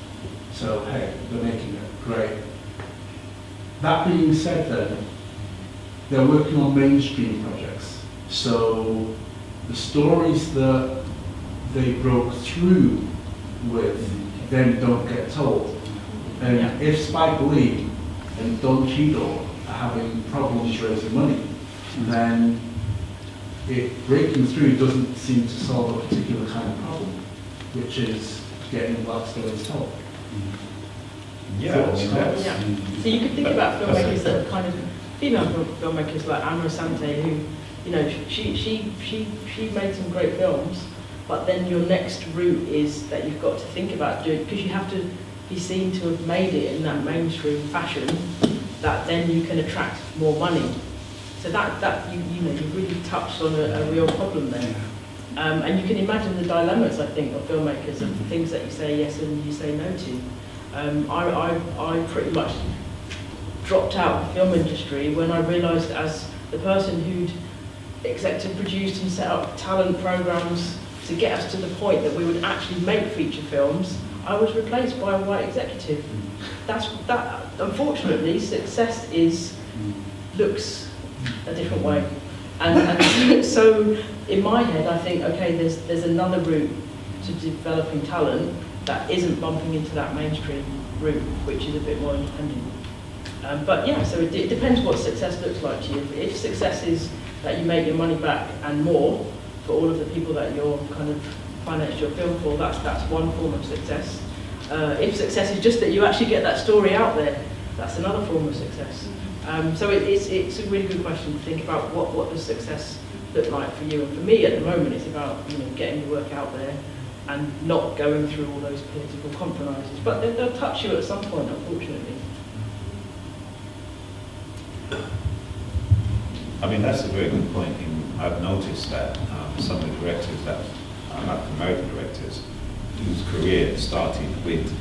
So, hey, they're making it, great. That being said then, they're working on mainstream projects. So, the stories that they broke through with then don't get told. And if Spike Lee and Don Cheadle are having problems raising money, then breaking through doesn't seem to solve a particular kind of problem, which is getting black stories told. Yeah. So you could think about filmmakers that are kind of female filmmakers like Amra Sante, who, you know, she made some great films, but then your next route is that you've got to think about doing, because you have to be seen to have made it in that mainstream fashion, that then you can attract more money. So that you know, you've really touched on a real problem there. And you can imagine the dilemmas, I think, of filmmakers and the things that you say yes and you say no to. I pretty much dropped out of the film industry when I realised, as the person who'd executive produced and set up talent programs to get us to the point that we would actually make feature films, I was replaced by a white executive. That unfortunately, success looks a different way. And so in my head, I think, okay, there's another route to developing talent that isn't bumping into that mainstream route, which is a bit more independent. But yeah, so it depends what success looks like to you. If success is that you make your money back and more for all of the people that you're kind of financed your film for, that's one form of success. If success is just that you actually get that story out there, that's another form of success. So it's a really good question to think about what does success look like for you. And for me at the moment, it's about, you know, getting your work out there and not going through all those political compromises. But they'll touch you at some point, unfortunately. I mean, that's a very good point. I've noticed that some of the directors that African American directors whose career started with,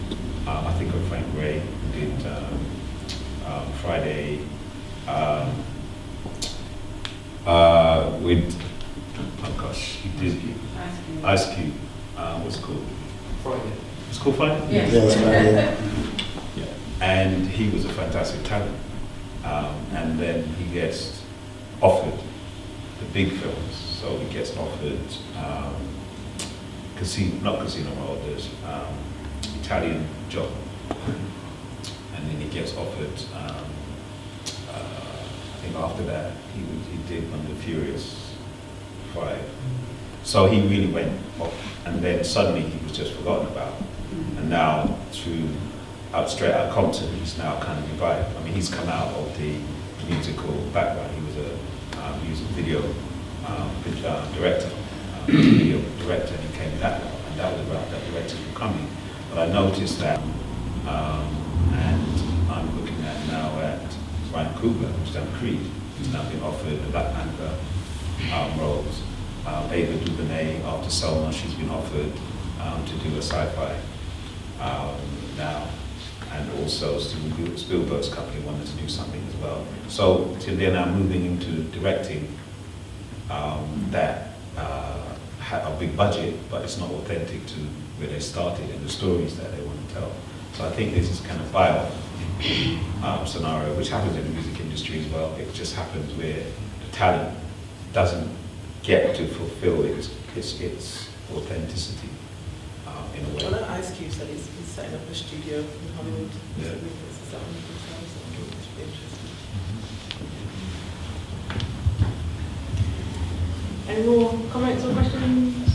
I think of Frank Gray, who did Friday, with, oh gosh, he did Ice Cube. What's it called? Friday. It's called Friday? Yes. Yeah, that's right, yeah. And he was a fantastic talent. And then he gets offered the big films. So he gets offered Casino Royale, Italian job, and then he gets offered. I think after that he did Under Furious 5. So he really went off, and then suddenly he was just forgotten about. And now through Straight Outta Compton, he's now kind of revived. I mean, he's come out of the musical background. He was a music video director, and he came back, and that was about that directors were coming. But I noticed that, and I'm looking at now at Ryan Coogler, who's done Creed, who's now been offered the Black Panther roles. Ava DuVernay, after Selma, she's been offered to do a sci-fi now. And also Steven Spielberg's company wanted to do something as well. So they're now moving into directing that have a big budget, but it's not authentic to where they started and the stories that they want to tell. So I think this is kind of buy-off scenario, which happens in the music industry as well. It just happens where the talent doesn't get to fulfill its authenticity in a way. Well, Ice Cube said he's setting up a studio in Hollywood. Yeah. Is that one you can tell us? It should be interesting. Any more comments or questions?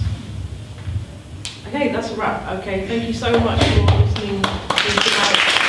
Okay, that's a wrap. Okay, thank you so much for listening to tonight.